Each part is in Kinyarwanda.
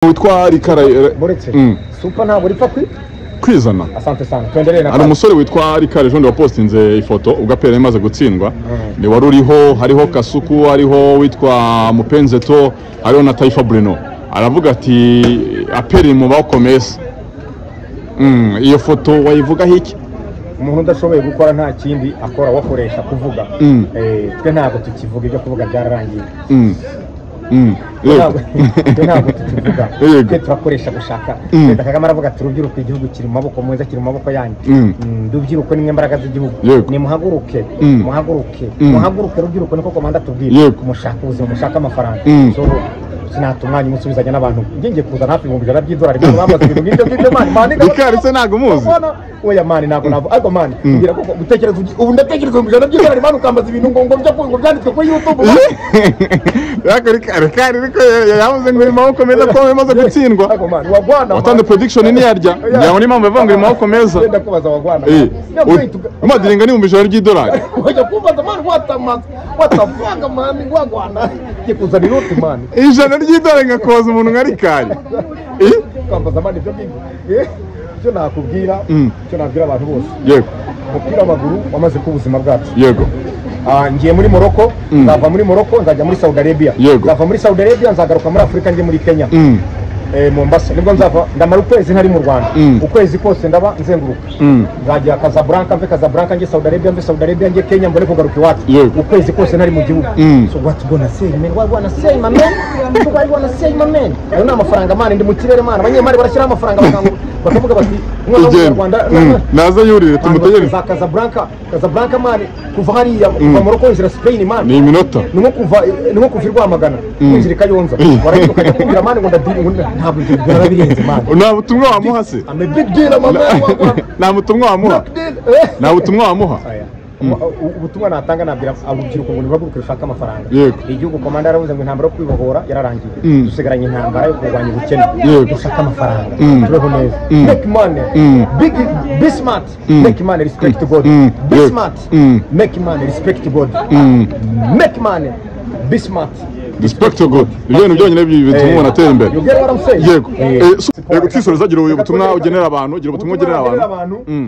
witwa Rikara super ntabwo ripfa kwizana. Asante sana. Tuendelee na. Ari umusore witwa Rikara ejo wapostinze ifoto ubwo apera imaze gutsindwa. Ni wari uriho hariho Kasuku, hariho witwa Mupenzeto, hariho na Taifa Bruno. Aravuga ati apera mu bakomeza. Iyo foto wayivuga hiki? Umuntu udashoboye gukora nta kindi akora wakoresha kuvuga. Twe ntabwo tukivuga ibyo kuvuga byararangiye. Ntabwo tukivuga. Twe turakoresha gushaka. Leta Kagame aravuga ati urubyiruko igihugu kiri mu maboko mwiza, kiri mu maboko yanyu. Urubyiruko ni imbaraga z'igihugu. Ni muhaguruke, muhaguruke rubyiruko niko komanda tubwira. Mushaka ubuzima, mushaka amafaranga. Sinatumanye musubizanya n'abantu ngiye kuza hafi mu bijana by'idolari byo bamaze ibintu ngibyo mani Rikari se ntago muzi oya mani ntago ariko mani ngira ko gutekereza ubu ndatekereza mu bijana by'idolari mani ukambaza ibintu ngo byanditswe kuri YouTube yako Rikari yavuze ngo imaboko meza ko bimaze gutsindwa ariko mani wagwana watanze prediction ni yarya yaho ni impamvu bavuga ngo imaboko meza ndenda kubaza wagwana umadiringa ni mu bijana by'idolari oya kubaza mani watafanga mani wagwana kikuza inoti mani ry'idolari ngakoza umuntu nka Rikari kwambaza mani byo cyo nakubwira cyo nabwira abantu bose yego umupira w'amaguru wamaze ku buzima bwacu yego ngiye muri Morocco nzava muri Morocco nzajya muri Saudi Arabia nzava muri Saudi Arabia nzagaruka muri Afrika ngiye muri Kenya Mombasa nibwo nzava ndamara ukwezi ntari mu Rwanda ukwezi kose ndaba nzenguruka nzajya Casablanca mve Casablanca ngiye Saudi Arabia mve Saudi Arabia ngiye Kenya mbone kugaruka iwacu ukwezi kose ntari mu gihugu so what gonna say man what wanna say my man what wanna say my man ayo ni amafaranga man ndi mu kirere man abanyemari barashyira amafaranga bakavuga bati umwana w'u Rwanda naza yurire tumutegereze Casablanca man kuva hariya kuva Morocco inzira Spain man ni iminota ni nko kuva Rwamagana inzira Kayonza waragiye kugira man ngo ndadiri ntabwo ibyo birenze man nta butumwa wamuha se I'm a big deal mama nta butumwa wamuha nta butumwa wamuha ubutumwa natanga nabwira abubyiruko ngo nibaguruke ushaka amafaranga igihugu komanda yaravuze ngo intambara yo kwibohora yararangiye dusigaranye intambara yo kurwanya ubukene dushaka amafaranga tubeho neza make money be smart make money respect God be smart make money respect God make money be smart respect to God ibintu byonyine bituma umuntu atera imbere yego twisoreza gira ubutumwa ugenera abantu gira ubutumwa ugenera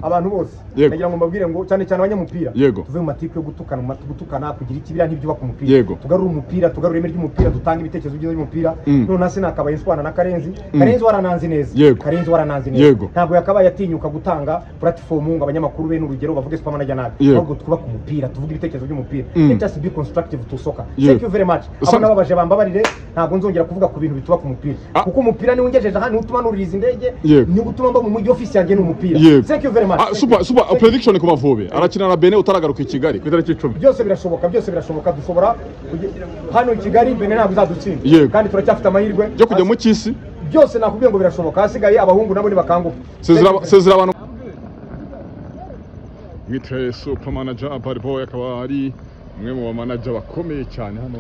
abantu bose nagira ngo mbabwire ngo cyane cyane abanyamupira tuve mu matiku yo gutukana kugira ikibira n'ibyo ku mupira tugarura umupira tugarura ireme ry'umupira dutanga ibitekerezo by'umupira none hasi nakabaye nswana na Karenzi warananze neza Karenzi warananze neza ntabwo yakabaye atinyuka gutanga platform ngo abanyamakuru be n'urugero bavuge super manager nabi ahubwo twubaka umupira tuvuga ibitekerezo by'umupira let us be constructive to soccer thank you very much baje bambabarire ntabwo nzongera kuvuga ku bintu bituba ku mupira kuko umupira ni ungejeje hano utuma nuririza indege ni gutuma mba mu mujyi office yanjye n'umupira thank you very much super prediction ku Mavubi arakina na Benin utaragaruka i Kigali ku itariki 10 byose birashoboka dushobora hano i Kigali Benin ntabwo izadutsinda kandi turacyafite amahirwe byo kujya mu cyisi byose nakubwiye ngo birashoboka hasigaye abahungu nabo ni bakanguka sezera abantu Mitre super manager Barboy akaba ari umwe mu manager bakomeye cyane hano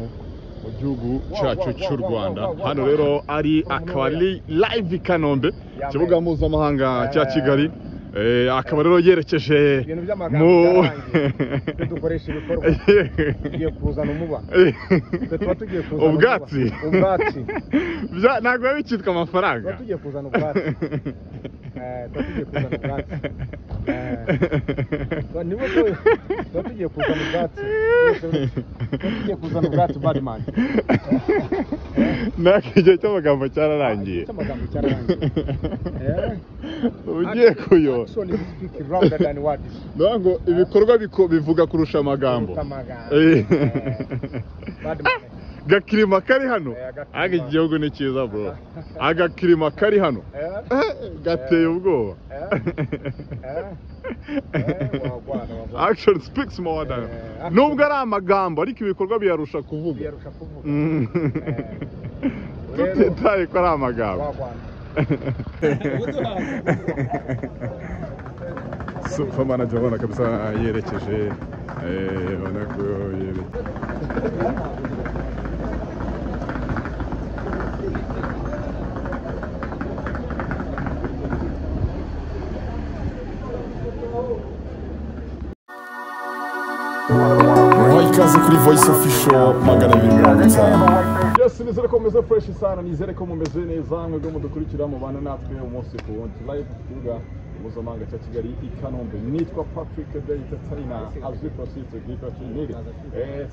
mu gihugu cyacu cy'u Rwanda hano rero ari akabari live Kanombe kibuga mpuzamahanga cya Kigali akaba rero yerekeje mu dukoresha ibikorwa tugiye kuzana umuba tugiye kuzana ubwatsi ntabwo bikitwa amafaranga tugiye kuzana ubwatsi tugiye kuzana ubwatsi niba tugiye kuzana ubwatsi tugiye kuzana ubwatsi badman nakije cy'amagambo cyararangiye ugiye kuyo ngo ibikorwa bivuga kurusha amagambo gakirima kari hano aga igihugu ni cyiza bro agakirima kari hano gateye ubwoba action speaks more than nubwo ari amagambo ariko ibikorwa biyarusha kuvuga tutitaye ko ari amagambo super manager ubona kabisa yerekeje ubona ko ikaze kuri Voice Official 250. Yes, nizere ko mumeze fresh sana, nizere ko mumeze neza, mwebwe mudukurikira mu bana natwe umunsi ku wundi live kuvuga mpuzamahanga cya Kigali i Kanombe. Nitwa Patrick Dayita Taina azwi ku site Gifa Kiniri.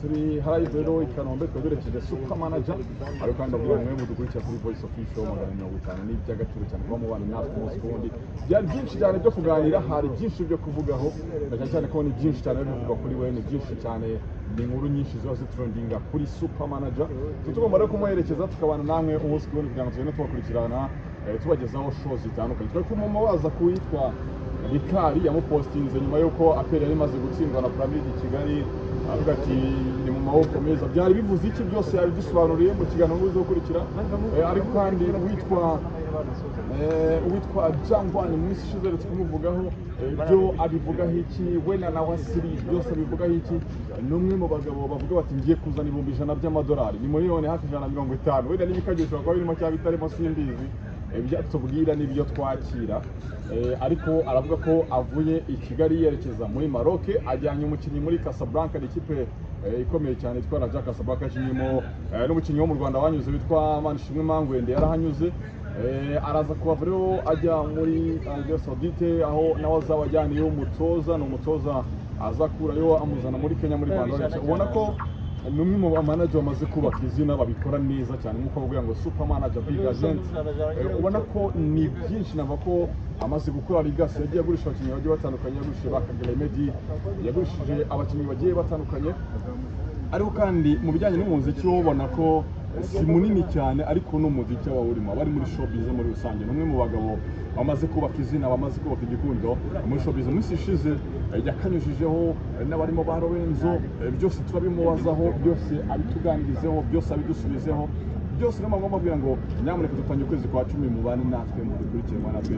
Turi live rero i Kanombe twegereje super manager, ariko kandi abwira mwe mudukurikira kuri Voice Official 250 ni by'agaciro cyane kuba mu bana natwe umunsi ku wundi. Byari byinshi cyane byo kuganira, hari byinshi byo kuvugaho, cyane ko ni byinshi cyane byo kuvuga kuri we, ni byinshi cyane, ni inkuru nyinshi ziba zitrendinga kuri super manager. Tugomba rero kumuherekeza tukabana namwe umunsi ku wundi kugira ngo tugende tubakurikirana, tubagezaho show zitandukanye. Turi kumwe waza kuwitwa Rikari yamupostinze nyuma yuko aperi yari imaze gutsindwa na Pyramid Kigali, avuga ati ni mu maboko meza. Byari bivuze iki byose yabidusobanuriye mu kiganiro uzo gukurikira, ariko kandi witwa Jangwani mu isi ishize tumuvugaho byo abivugaho iki, we na Wasiri byose abivugaho iki. Numwe mu bagabo bavuga bati ngiye kuzana ibihumbi 100 by'amadolari, ni miliyoni hafi 150, wenda n'ibikagishwa kwa birimo cya bitarimo simbizi, byatubwira n'ibyo twakira. Ariko aravuga ko avuye i Kigali yerekeza muri Maroc, ajyanye umukinnyi muri Casablanca, ikipe ikomeye cyane itwara Raja Casablanca, kirimo n'umukinnyi wo mu Rwanda wanyuze witwa Manishimwe Mangwende yarahanyuze. Araza kuva rero ajya muri Arabia Saudite, aho nawe azabajyaniye umutoza, n'umutoza azakurayo amuzana muri Kenya muri Rwanda. Ubona ko numwe mu manager bamaze kubaka izina, babikora neza cyane nkuko bavuga ngo super manager big agent. Ubona ko ni byinshi, nava ko amaze gukora Ligas, yagiye agurisha abakinnyi bagiye batandukanye, yagurishije bakagera Medi, yagurishije abakinnyi bagiye batandukanye. Ariko kandi mu bijyanye n'umuziki wo ubona ko si munini cyane, ariko n'umuziki wawurimo abari muri showbiz muri rusange. Numwe mu bagabo bamaze kubaka izina, bamaze kubaka igikundo muri showbiz. Munsi ishize yakanyujijeho n'abarimo ba Lorenzo, byose turabimubazaho, byose abituganirizeho, byose abidusubizeho, byose no magomba kugira ngo nyamuneka dutanye ukwezi kwa 10 mu bana natwe mu dukurikirwa natwe.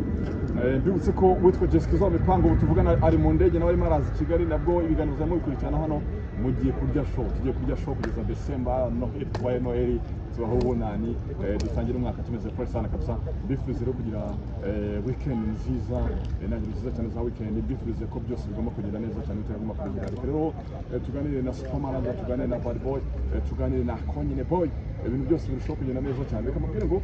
Mbibutse ko witwa Jessica zo mipango tuvugana ari mu ndege nawe arimo araza Kigali, nabwo ibiganiro za mubikurikirana hano mugiye kurya show, tugiye kurya show kugeza December no etwaye Noel tubaho ubunani, dutangira umwaka tumeze fresh sana kabisa. Bifuze rero kugira weekend nziza, nanjye nziza cyane za weekend. Bifuze ko byose bigomba kugenda neza cyane, tugomba kugira rero tuganire na super manager, tuganire na bad boy, tuganire na Konyine boy, ibintu byose birushaho kugenda neza cyane. Reka mubwire ngo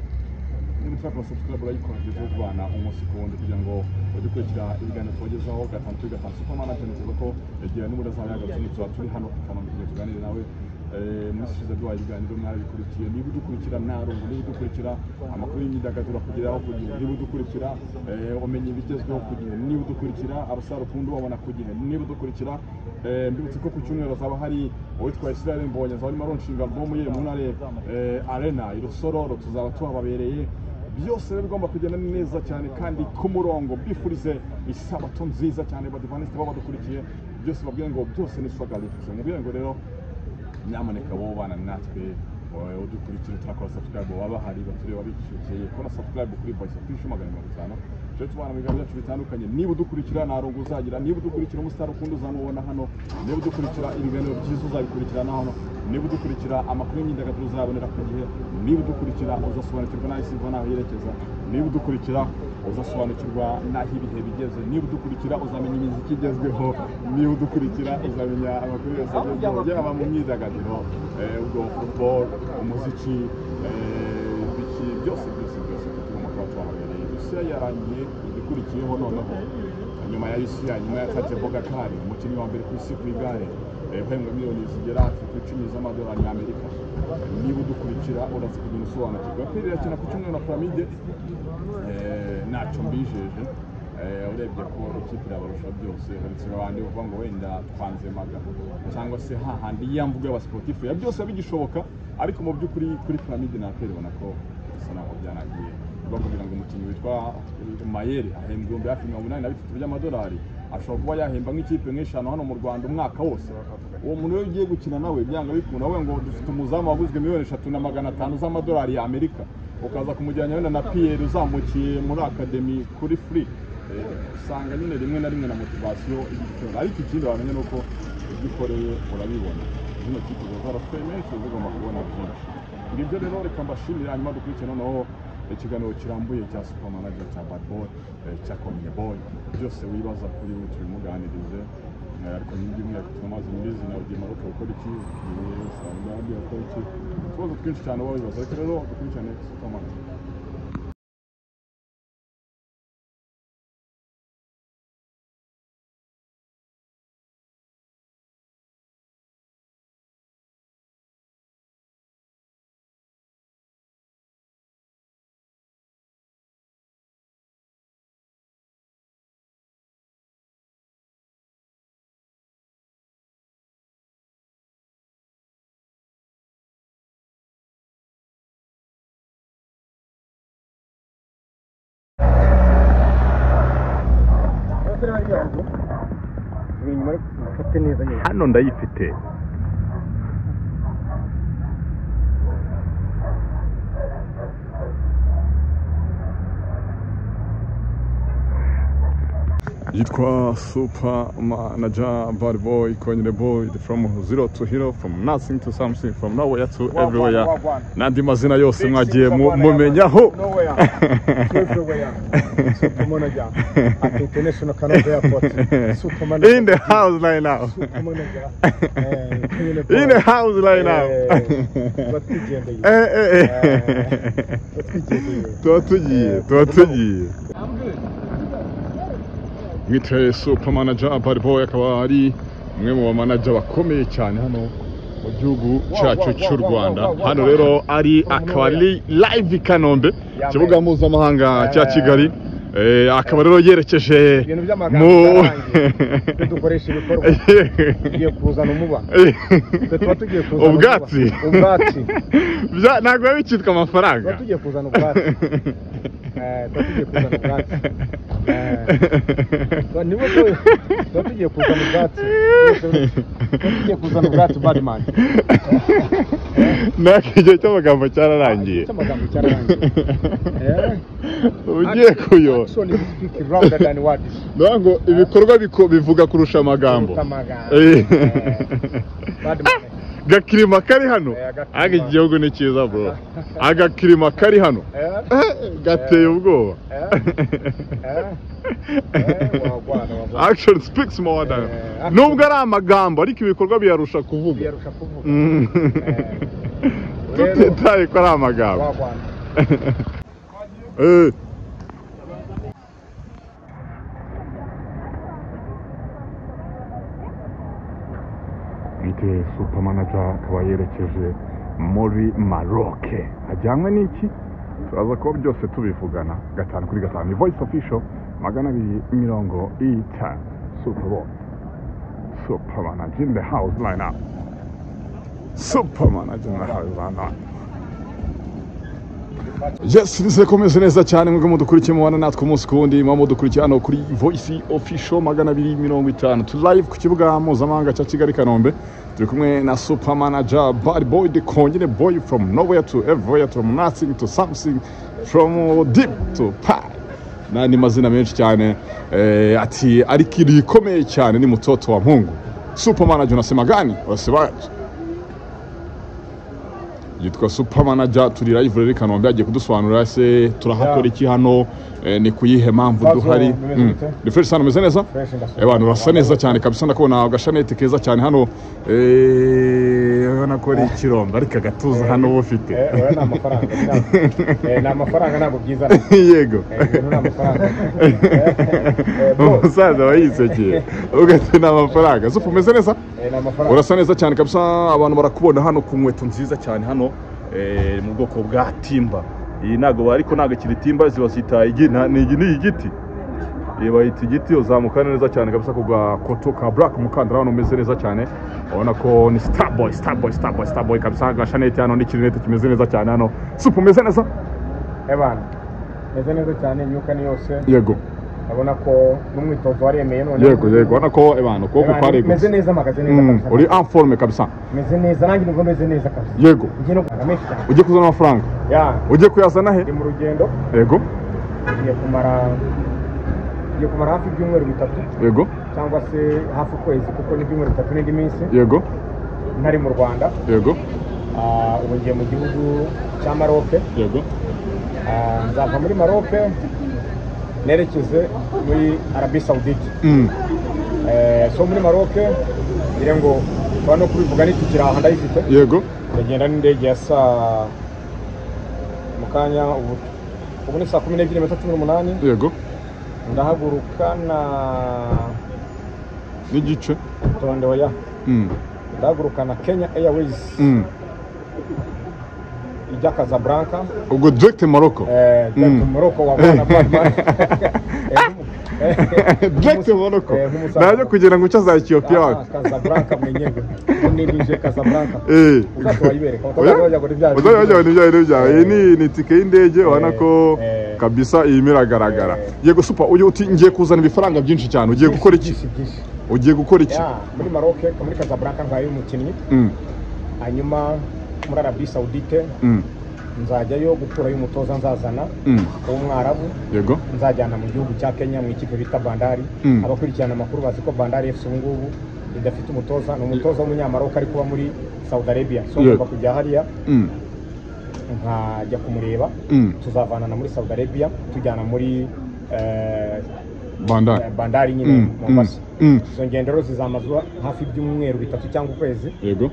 niba subscribe urayikora byo kubana umunsi ku wundi kugira ngo udukurikira ibiganiro tubagezaho gatanu kuri gatanu. Super manager nziza ko yagira n'umuda zawe yagatse, tuba turi hano Kanombe kugira tuganire nawe. Mushize duha ibiganiro mwabikurikiye, niba udukurikira narungu, niba udukurikira amakuru y'imyidagaduro kugeraho ku gihe, niba udukurikira umenye ibigezweho ku gihe, niba udukurikira abasara ukundi babona ku gihe, niba udukurikira mbibutse ko ku cyumweru hazaba hari uwitwa Israel Mbonye azaba arimo aronshinga album ye mu ntare Arena i Rusororo, tuzaba tuhababereye. Byose bigomba kugenda neza cyane kandi ku murongo. Bifurize isabato nziza cyane badivanisti baba badukurikiye, byose babwire ngo byose ni swagalitse. Mubwire ngo rero nyamuneka bo bana natwe udukurikira, turakora subscribe, waba hari batureba bicukeye kora subscribe kuri Voice Official 250. Cyo tubana mu biganiro byacu bitandukanye. Niba udukurikira narongo uzagira, niba udukurikira umustar ukundi uzamubona hano, niba udukurikira ibiganiro byiza uzabikurikirana hano, niba udukurikira amakuru y'imyidagaduro uzabonera ku gihe, niba udukurikira uzasobanukirwa n'aho isi iva n'aho yerekeza, niba udukurikira uzasobanukirwa n'aho ibihe bigeze, niba udukurikira uzamenya imiziki igezweho, niba udukurikira uzamenya amakuru yose agezweho yaba mu myidagaduro, ubwo football, umuziki, byose tugomba kuba twahabereye. Rusiya yarangiye, igikurikiyeho noneho nyuma ya Rusiya, nyuma ya Tadej Pogacar, umukinnyi wa mbere ku isi ku igare, uhembwa miliyoni zigera ku 10 z'amadolari y'Amerika. Niba udukurikira uraza kugenda usobanukirwa. Aperi irakina ku cyumweru na Pyramid, ntacyo mbijeje, urebye ko ikipe irabarusha byose, uretse abandi bavuga ngo wenda twanze maga cyangwa se hahandi yamvuga y'abasportif ya byose bigishoboka, ariko mu by'ukuri kuri Pyramid na Aperi ubona ko bisa naho byanagiye. Bakubwira ngo umukinnyi witwa Mayere ahembwa hafi 83 by'amadolari, ashobora kuba yahemba nk'ikipe nk'eshanu hano mu Rwanda umwaka wose. Uwo muntu iyo ugiye gukina nawe byanga bikunda, we ngo dufite umuzamu waguzwe miliyoni 3,500 z'amadolari ya Amerika, ukaza kumujyana wenda na Pierre uzamukiye muri academy kuri free, usanga nyine rimwe na rimwe na motivation igitoro. Ariko ikindi wamenya nuko ugikoreye urabibona. Zino kipe zarafermense zigomba kubona byinshi. Ngibyo rero reka mbashimira, hanyuma dukurikirana noneho ikiganiro kirambuye cya super manager cya bad boy, cya Konyine boy, byose wibaza kuri we turimuganirize. ariko n'iby'umwihariko tumaze mbizi nawe ugiye Maroc gukora iki usanga handi gukora iki utubazo twinshi cyane wabibaza ariko rero dukurikirane Superman. hano ndayifite Yitwa Super Manager Bad Boy Konyine Boy from zero to hero, from nothing to something, from nowhere to everywhere. Nandi mazina yose mwagiye mumenyaho. Super Manager at International Kanombe Airport. Super Manager in the house right now. Super Manager in the house right now. Tuatuji. Mwite Super Manager Bad Boy akaba ari umwe mu manager bakomeye cyane hano mu gihugu cyacu cy'u Rwanda. Hano rero ari akaba ari live Kanombe kibuga mpuzamahanga cya Kigali. Akaba rero yerekeje mu dukoresha ibikorwa tugiye kuzana umuba tuba tugiye kuzana ubwatsi ntabwo bicitwa amafaranga tugiye kuzana ubwatsi tugiye kuzana ubwatsi tugiye kuzana ubwatsi tugiye kuzana ubwatsi Badman nakije cy'amagambo cyararangiye ugiye kuyo ntabwo ibikorwa bivuga kurusha amagambo agakirima kari hano aga igihugu ni cyiza bro agakirima kari hano gateye ubwoba action speaks more than nubwo ari amagambo ariko ibikorwa biyarusha kuvuga tutitaye ko ari amagambo Mwite Super Manager akaba yerekeje muri Maroc. Ajyanywe n'iki? Turaza ko byose tubivugana 5/5. Ni Voice Official 250. Super Manager in the house line up. Super Manager in the house line up. Yes, nise komeze neza cyane mwebwe mudukurikiye mubana natwe umunsi kundi mudukurikiye hano kuri Voice Official 250 tu live ku kibuga mpuzamahanga cya Kigali Kanombe. Turi kumwe na Super Manager Bad Boy the Konyine Boy, from nowhere to everywhere, from nothing to something, from deep to high. Nani mazina menshi cyane ati ari kintu gikomeye cyane, ni mtoto wa Mungu. Super Manager unasema gani? Unasemaje? Yitwa Super Manager, turi live rero Kanombe, agiye kudusobanurira se turahakora iki hano, ni kuyihe mpamvu duhari. Ni fresh sana, meze neza? Abantu urasa neza cyane kabisa, ndakubona agashanete keza cyane hano, ubona ko ari ikiromba ariko agatuza hano bufite. Na amafaranga na amafaranga ntabwo byiza. Yego. Na amafaranga. Umusaza wayisekeye ugate na amafaranga. Super meze neza? Na amafaranga. Urasa neza cyane kabisa, abantu barakubona hano ku nkweto nziza cyane hano mu bwoko bwa timba. Iyi nago ariko nago kiri timba, zibasita ni igiti. Bayita igiti, uzamuka neza cyane kabisa kugwa koto ka black mukandara hano umeze neza cyane. Ubona ko ni star boy kabisa, gashanete hano n'ikirinete kimeze neza cyane hano. Super meze neza? Ebana meze neza cyane, imyuka ni yose. Yego. Abona ko n'umwitozo waremeye none. Yego ubona ko ebana ko kwari meze neza, magaze neza kabisa. Uri en forme kabisa. Meze neza, nanjye nubwo meze neza kabisa. Yego. Ujye kuzana amafaranga? Ya. Ujye kuyazana he? Ndi mu rugendo. Yego. Ngiye kumara hafi ibyumweru bitatu. Yego. Cyangwa se hafi ukwezi, kuko ni ibyumweru bitatu n'indi minsi. Yego. Ntari mu Rwanda. Yego. Ubu ngiye mu gihugu cya Maroc. Yego. Nzava muri Maroc nerekeze muri Arabie Saoudite. so muri Maroc ire ngo bano kubivuga nitukira aha ndayifite yego ndagenda n'indege ya saa mukanya ubu ni saa 12:18 yego ndahaguruka na n'igice tonde oya ndahaguruka na Kenya Airways ijya Casablanca ubwo direct Morocco Morocco wabona Batman direct Morocco naje kugira ngo ucaza Ethiopia wako Casablanca mwenyewe nibije Casablanca uzatwayibereka uzajya ni tike y'indege ubona ko kabisa imiragaragara yego super uyu uti ngiye kuzana ibifaranga byinshi cyane ugiye gukora iki ugiye gukora iki muri Maroc muri Casablanca ngayo umukinnyi hanyuma muri Arabie Saoudite nzajyayo gukura y'umutoza nzazana w'umwarabu yego nzajyana mu gihugu cya Kenya mu ikipe bita Bandari abakurikirana amakuru bazi ko Bandari FC ubungubu idafite umutoza ni umutoza w'umunyamaroka ari kuba muri Saudi Arabia so ngomba kujya hariya nkajya kumureba tuzavanana muri Saudi Arabia tujyana muri Bandari nyine Mombasa izo ngendo zizamazwa hafi by'umweru 3 cyangwa ukwezi yego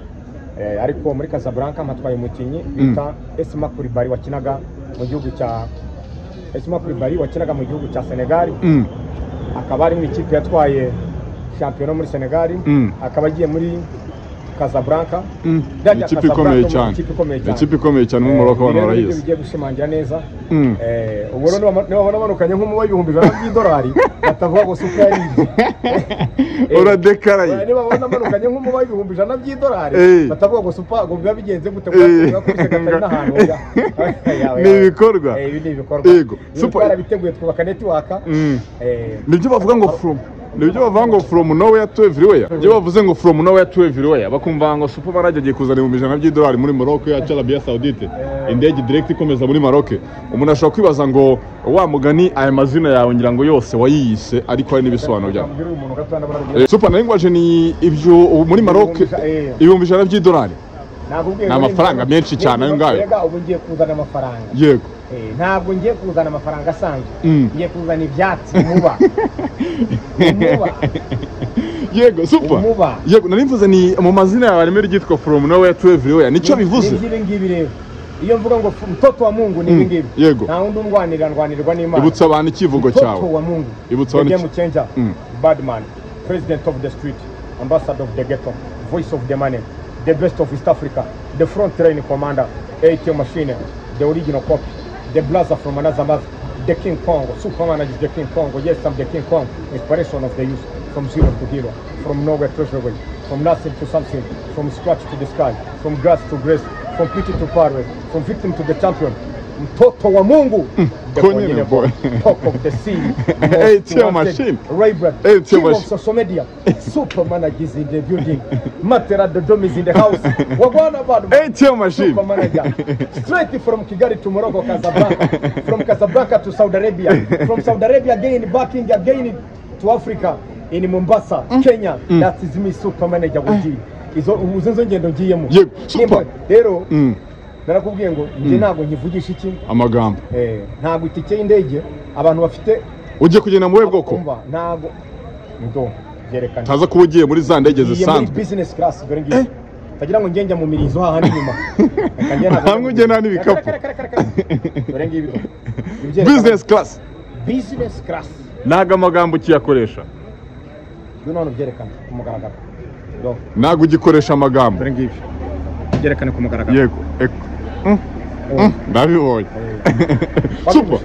ariko muri Casablanca matwaye umukinnyi bita Esma Koulibaly wakinaga mu gihugu cya Senegal akaba ari mu ikipe yatwaye champion muri Senegal akaba agiye muri Casablanca ikipe ikomeye cyane muri Morocco abantu barayizi bigiye gushimangira neza ubu rero niba bamanukanye nk'umubaye $1,000 batavuga ngo super yarize uradekaraye niba bamanukanye nk'umubaye $100 batavuga ngo super ngo biba bigenze gute kuba kuri sekatari n'ahantu ni ibikorwa yego super biteguye twubaka network nibyo bavuga ngo nibyo bavuga ngo from nowhere to everywhere nibyo bavuze ngo from nowhere to everywhere bakumva ngo super manager agiye kuzana $100 muri Morocco ya Arabie Saoudite indege direct ikomeza muri Maroc umuntu ashobora kwibaza ngo wa mugani aya mazina yawe ngira ngo yose wayiyise ariko hari n'ibisobanuro byawe super nangwaje ni ibyo muri Maroc $100 ni amafaranga menshi cyane ayo ngayo ubu ngiye kuzana amafaranga yego ntabwo ngiye kuzana amafaranga asanzwe ngiye kuzana ibyatsi muba yego super yego nari mvuze ni mu mazina yawe arimo ryitwa from nowhere to everywhere nicyo bivuze ngibi rero iyo mvuga ngo mtoto wa Mungu ni ngibi yego nta wundi ndwanirwa n'Imana ibutsa abantu ikivugo cyawe mtoto wa Mungu ibutsa abantu game changer Badman president of the street ambassador of the ghetto voice of the money the best of East Africa the front line commander ATM machine the original copy the blazer from another mother the King Kong Superman is the King Kong yes I'm the King Kong inspiration of the youth from zero to hero from nowhere to everywhere from nothing to something from scratch to the sky from grass to grace from pity to power from victim to the champion mtoto wa Mungu top of the sea ATM machine Raybrad king of social media Superman is in the building Matera Dodom is in the house wagwana bad ATM machine Superman straight from Kigali to Morocco Casablanca from Casablanca to Saudi Arabia from Saudi Arabia again to Africa in Mombasa Kenya that is me Superman Jawuji izo ubuzenzo ngendo ngiyemo rero narakubwiye ngo nje ntago nkivugisha iki amagambo ntago itike y'indege abantu bafite ugiye kugenda mu bwoko ntago ndo byerekana taza kuba ugiye muri za ndege zisanzwe business class dore ngiye tagira ngo ngenge mu mirizo hahandi nyuma hamwe ugenda n'ibikapu dore ngibi business class naga amagambo kiyakoresha none byerekana kumugaragara nago ugikoresha amagambo dore ngibi byerekana kumugaragara yego ndabibonye super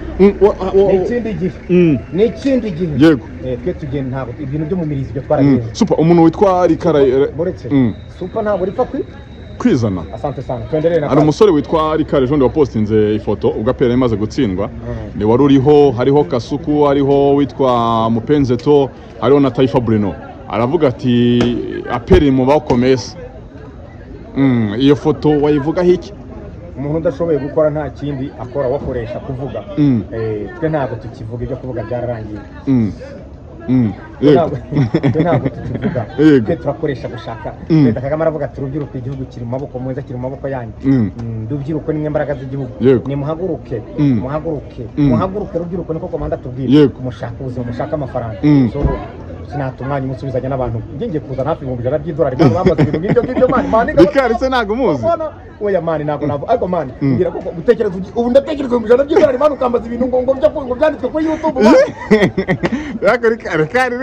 n'ikindi gihe yego twe tugenda ntabwo ibintu byo mu mirizi byo twaragenze super umuntu witwa Rikara super ntabwo ripfa kwizana asante sana tuendelee na hari umusore witwa Rikara ejo wapostinze ifoto ubwo apera imaze gutsindwa ni wari uriho hariho Kasuku hariho witwa Mupenzeto hariho na Taifa Bruno aravuga ati apera mu bakomeza iyo foto wayivuga hiki umuntu udashoboye gukora nta kindi akora wakoresha kuvuga twe ntabwo tukivuga ibyo kuvuga byararangiye ntabwo tukivuga twe turakoresha gushaka Perezida Kagame aravuga ati urubyiruko igihugu kiri mu maboko meza kiri mu maboko yanyu urubyiruko nimwe mbaraga z'igihugu ni muhaguruke muhaguruke rubyiruko niko komanda tubwira mushaka ubuzima mushaka amafaranga sinatumwanya umusubizanya n'abantu ngiye kuza hafi $100 mani bamaze ibintu ngibyo mani bikari se nago muzi oya mani nago ariko mani ngira ko gutekereza ubu ndatekereza $100 mani ukambaza ibintu ngo byanditswe kuri YouTube yakari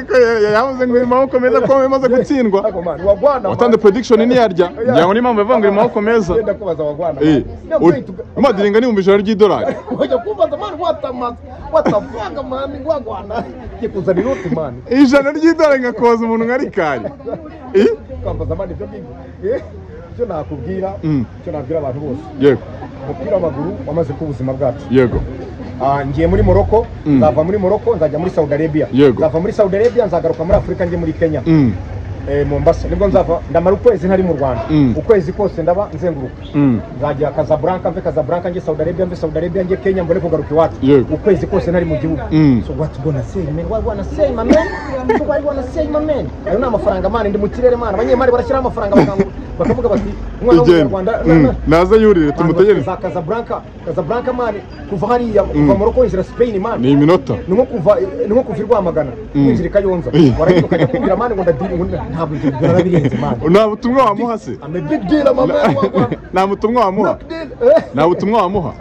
yavuze ngo irimo komeza ko bimaze gutsindwa ariko mani wagwana watanze prediction ni yarya ngira ngo ni impamvu yavuga ngo irimo komeza ndenda kubaza wagwana umadiringa ni $100 oya kubaza mani what the fuck mani wagwana kikuza inoti mani $100 ngakoza umuntu ngari kari kwambaza mani byo cyo nakubwira cyo nabwira abantu bose yego umupira w'amaguru wamaze ku buzima bwacu yego ngiye muri Morocco nzava muri Morocco nzajya muri Saudi Arabia nzava muri Saudi Arabia nzagaruka muri Afrika ngiye muri Kenya Mombasa nibwo nzava ndamara ukwezi ntari mu Rwanda ukwezi kose ndaba nzenguruka nzajya Casablanca mve Casablanca ngiye Saudi Arabia mve Saudi Arabia ngiye Kenya mbone kugaruka iwacu ukwezi kose ntari mu gihugu so what gonna say man what wanna say my man so what wanna say my man ayo na amafaranga man ndi mu kirere man abanyemari barashyira amafaranga bakavuga bati umwana w'u Rwanda naza yurire tumutegereze Casablanca man kuva hariya kuva Morocco inzira Spain man ni iminota ni nko kuva Rwamagana inzira Kayonza warahita ukajya kubwira man ngo ntabwo ibyo birabirenze man nta butumwa wamuha se I'm a big deal my man nta butumwa wamuha nta butumwa wamuha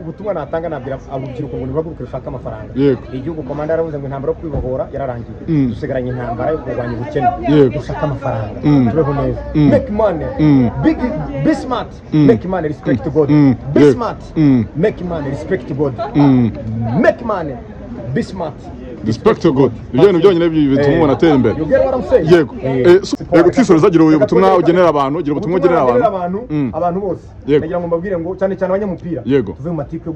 ubutumwa natanga nabwira urubyiruko ngo nibaguruke rushaka amafaranga igihugu komanda yaravuze ngo intambara yo kwibohora yararangiye dusigaranye intambara yo kurwanya ubukene dushaka amafaranga tubeho neza make money be smart make money respect God be smart make money respect God make money be smart respect to God ibintu byonyine bituma umuntu atera imbere yego twisoreza gira ubutumwa ugenera abantu gira ubutumwa ugenera abantu bose nagira ngo mbabwire ngo cyane abanyamupira tuve mu matiku yo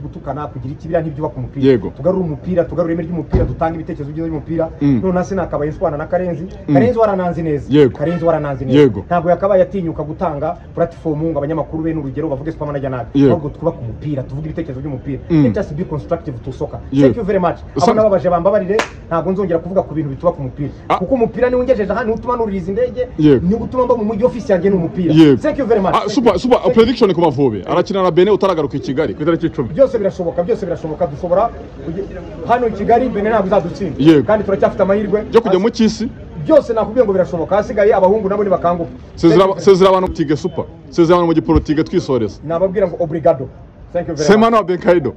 gutukana kugira ikibira n'ibyo baka umupira tugarura umupira tugarura ireme ry'umupira dutanga ibitekerezo by'umupira none hasi nakabaye nswana na Karenzi warananze neza ntabwo yakabaye atinyuka gutanga platform ngo abanyamakuru be n'urugero bavuge spam najya nabi ahubwo twubaka umupira tuvuga ibitekerezo by'umupira let us be constructive to soccer thank you very much baje bambabarire ntabwo nzongera kuvuga ku bintu bituba ku mupira kuko umupira ni ungejeje hano utuma nuriza indege ni gutuma mba mu mujyi office yanjye n'umupira thank you very much super prediction ku Mavubi arakina na Benin utaragaruka i Kigali ku itariki 10 byose birashoboka dushobora hano i Kigali Benin ntabwo izadutsinda kandi turacyafite amahirwe yo kujya mu cyisi byose nakubwiye ngo birashoboka hasigaye abahungu nabo ni bakanguka sezera abantu tige super sezera abantu mu gipolitike twisoreza nababwira ngo obrigado thank you very much Semana Benkaido